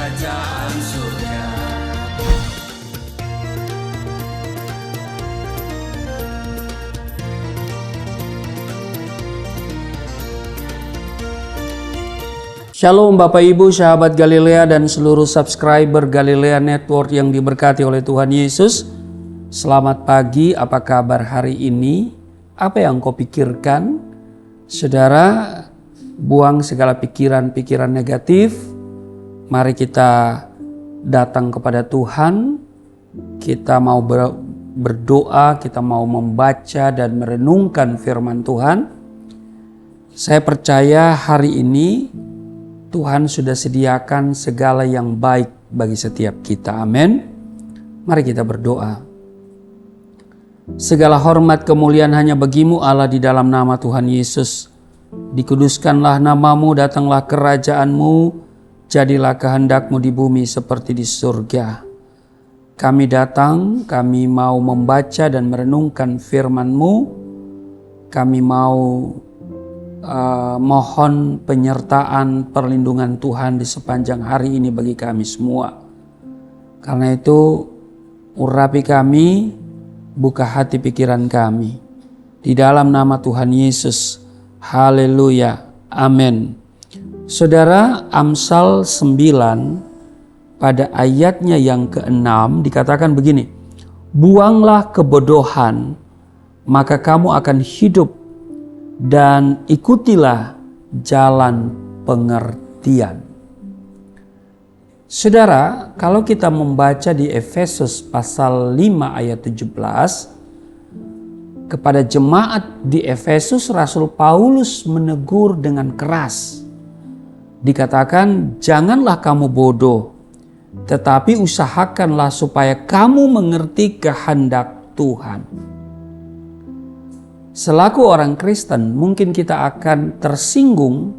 kerajaan surga. Shalom Bapak Ibu, sahabat Galilea dan seluruh subscriber Galilea Network yang diberkati oleh Tuhan Yesus. Selamat pagi, apa kabar hari ini? Apa yang kau pikirkan? Saudara, buang segala pikiran-pikiran negatif. Mari kita datang kepada Tuhan. Kita mau berdoa, kita mau membaca dan merenungkan firman Tuhan. Saya percaya hari ini Tuhan sudah sediakan segala yang baik bagi setiap kita. Amin. Mari kita berdoa. Segala hormat kemuliaan hanya bagimu Allah, di dalam nama Tuhan Yesus. Dikuduskanlah namamu, datanglah kerajaanmu, jadilah kehendakmu di bumi seperti di surga. Kami datang, kami mau membaca dan merenungkan firman-Mu. Kami mau mohon penyertaan perlindungan Tuhan di sepanjang hari ini bagi kami semua. Karena itu urapi kami, buka hati pikiran kami. Di dalam nama Tuhan Yesus. Haleluya. Amin. Saudara, Amsal 9 pada ayatnya yang ke-6 dikatakan begini. Buanglah kebodohan, maka kamu akan hidup, dan ikutilah jalan pengertian. Saudara, kalau kita membaca di Efesus pasal 5 ayat 17, kepada jemaat di Efesus Rasul Paulus menegur dengan keras. Dikatakan, janganlah kamu bodoh, tetapi usahakanlah supaya kamu mengerti kehendak Tuhan. Selaku orang Kristen, mungkin kita akan tersinggung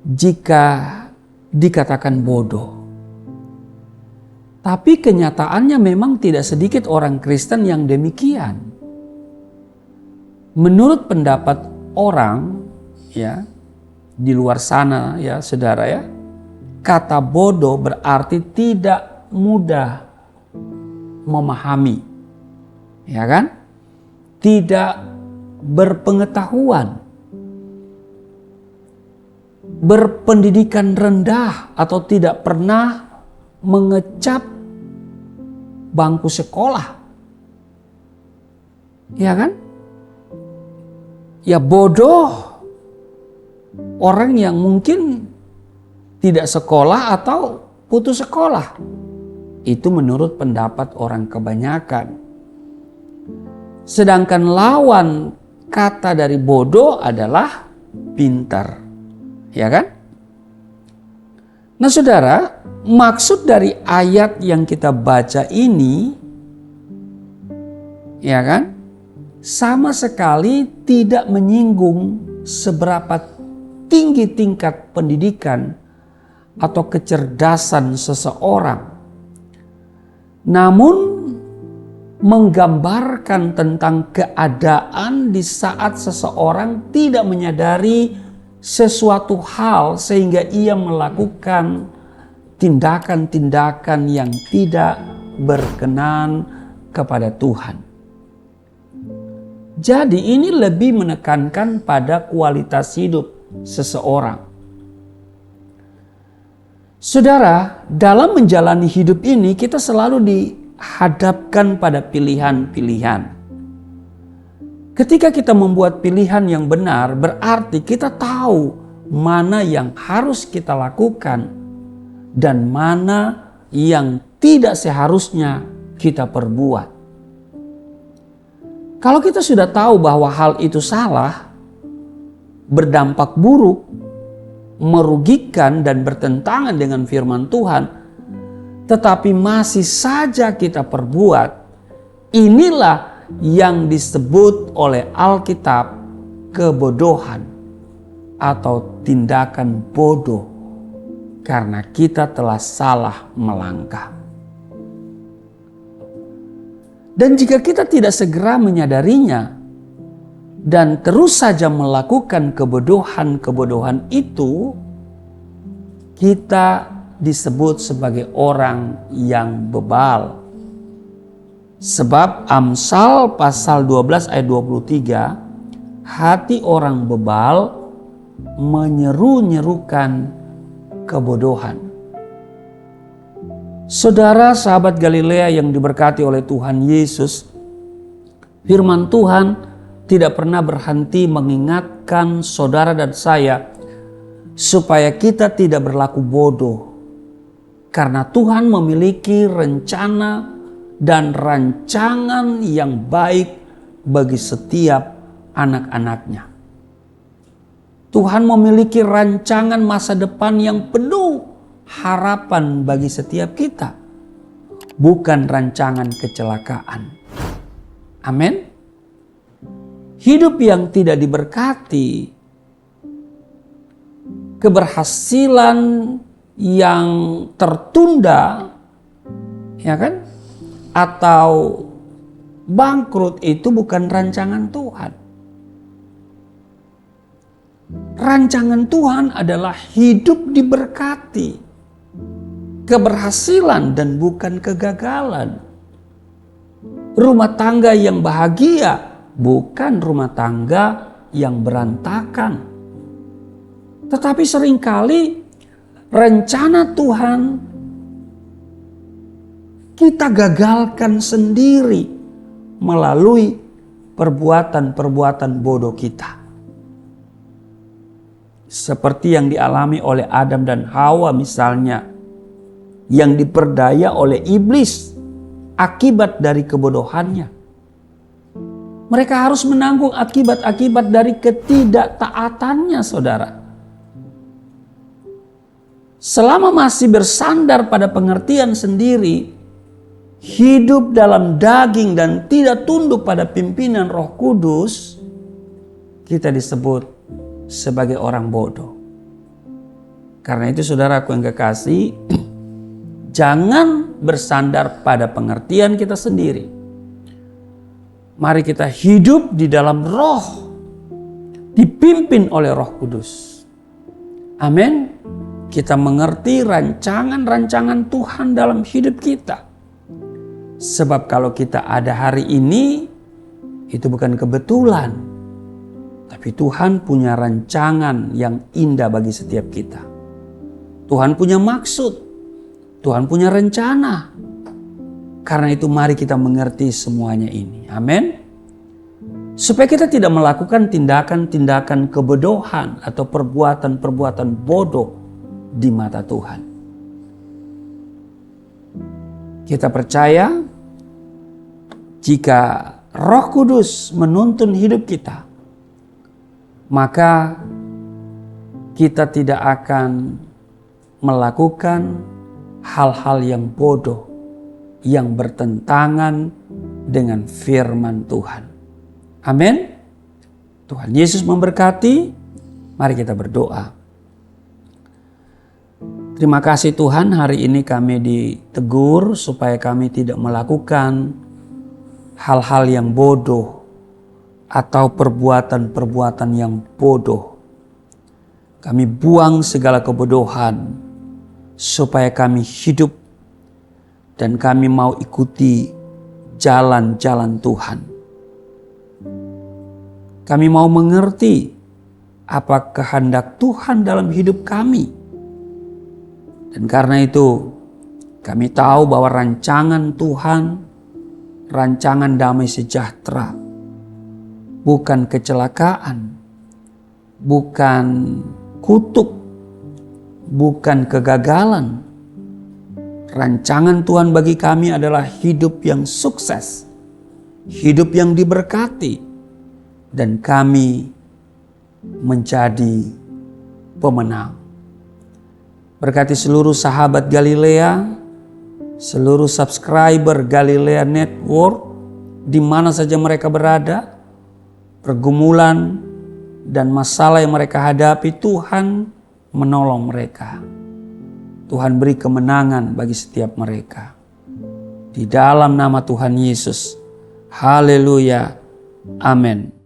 jika dikatakan bodoh. Tapi kenyataannya memang tidak sedikit orang Kristen yang demikian. Menurut pendapat orang ya di luar sana ya saudara ya, kata bodoh berarti tidak mudah memahami. Ya kan? Tidak berpengetahuan, berpendidikan rendah, atau tidak pernah mengecap bangku sekolah. Ya kan? Ya bodoh orang yang mungkin tidak sekolah atau putus sekolah. Itu menurut pendapat orang kebanyakan. Sedangkan lawan kata dari bodoh adalah pintar. Ya kan? Nah saudara, maksud dari ayat yang kita baca ini, ya kan, sama sekali tidak menyinggung seberapa tinggi tingkat pendidikan atau kecerdasan seseorang. Namun menggambarkan tentang keadaan di saat seseorang tidak menyadari sesuatu hal sehingga ia melakukan tindakan-tindakan yang tidak berkenan kepada Tuhan. Jadi ini lebih menekankan pada kualitas hidup seseorang. Saudara, dalam menjalani hidup ini kita selalu dihadapkan pada pilihan-pilihan. Ketika kita membuat pilihan yang benar, berarti kita tahu mana yang harus kita lakukan dan mana yang tidak seharusnya kita perbuat. Kalau kita sudah tahu bahwa hal itu salah, berdampak buruk, merugikan dan bertentangan dengan firman Tuhan, tetapi masih saja kita perbuat, inilah yang disebut oleh Alkitab kebodohan atau tindakan bodoh karena kita telah salah melangkah. Dan jika kita tidak segera menyadarinya dan terus saja melakukan kebodohan-kebodohan itu, kita disebut sebagai orang yang bebal. Sebab Amsal pasal 12 ayat 23, hati orang bebal menyeru-nyerukan kebodohan. Saudara sahabat Galilea yang diberkati oleh Tuhan Yesus, firman Tuhan tidak pernah berhenti mengingatkan saudara dan saya supaya kita tidak berlaku bodoh. Karena Tuhan memiliki rencana dan rancangan yang baik bagi setiap anak-anaknya. Tuhan memiliki rancangan masa depan yang penuh harapan bagi setiap kita. Bukan rancangan kecelakaan. Amin. Hidup yang tidak diberkati, keberhasilan yang tertunda, ya kan? Atau bangkrut itu bukan rancangan Tuhan. Rancangan Tuhan adalah hidup diberkati, keberhasilan dan bukan kegagalan. Rumah tangga yang bahagia, bukan rumah tangga yang berantakan. Tetapi seringkali rencana Tuhan kita gagalkan sendiri melalui perbuatan-perbuatan bodoh kita. Seperti yang dialami oleh Adam dan Hawa misalnya, yang diperdaya oleh iblis akibat dari kebodohannya. Mereka harus menanggung akibat-akibat dari ketidaktaatannya, saudara. Selama masih bersandar pada pengertian sendiri, hidup dalam daging dan tidak tunduk pada pimpinan Roh Kudus, kita disebut sebagai orang bodoh. Karena itu saudaraku yang kekasih, jangan bersandar pada pengertian kita sendiri. Mari kita hidup di dalam Roh, dipimpin oleh Roh Kudus. Amin. Kita mengerti rancangan-rancangan Tuhan dalam hidup kita. Sebab kalau kita ada hari ini, itu bukan kebetulan. Tapi Tuhan punya rancangan yang indah bagi setiap kita. Tuhan punya maksud. Tuhan punya rencana. Karena itu mari kita mengerti semuanya ini. Amin. Supaya kita tidak melakukan tindakan-tindakan kebodohan atau perbuatan-perbuatan bodoh di mata Tuhan. Kita percaya jika Roh Kudus menuntun hidup kita, maka kita tidak akan melakukan hal-hal yang bodoh yang bertentangan dengan firman Tuhan. Amin. Tuhan Yesus memberkati. Mari kita berdoa. Terima kasih Tuhan, hari ini kami ditegur supaya kami tidak melakukan hal-hal yang bodoh atau perbuatan-perbuatan yang bodoh. Kami buang segala kebodohan supaya kami hidup dan kami mau ikuti jalan-jalan Tuhan. Kami mau mengerti apa kehendak Tuhan dalam hidup kami. Dan karena itu kami tahu bahwa rancangan Tuhan, rancangan damai sejahtera, bukan kecelakaan, bukan kutuk, bukan kegagalan. Rancangan Tuhan bagi kami adalah hidup yang sukses, hidup yang diberkati, dan kami menjadi pemenang. Berkati seluruh sahabat Galilea, seluruh subscriber Galilea Network, di mana saja mereka berada, pergumulan dan masalah yang mereka hadapi, Tuhan menolong mereka. Tuhan beri kemenangan bagi setiap mereka. Di dalam nama Tuhan Yesus. Haleluya. Amin.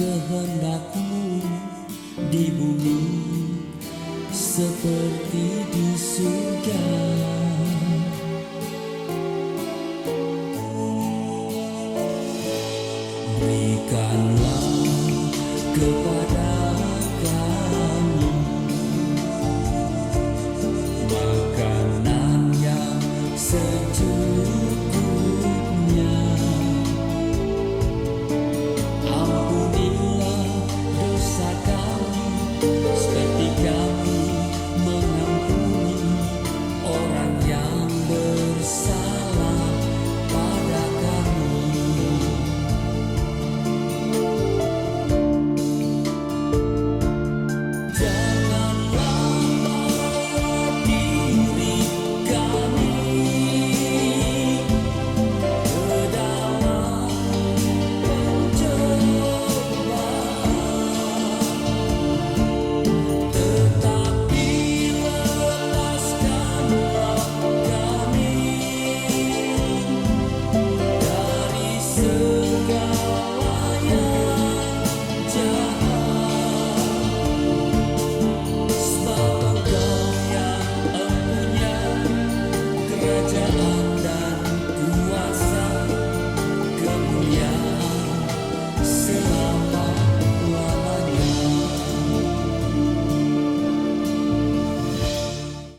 kehendak-Mu di bumi seperti di surga. Berikanlah kepada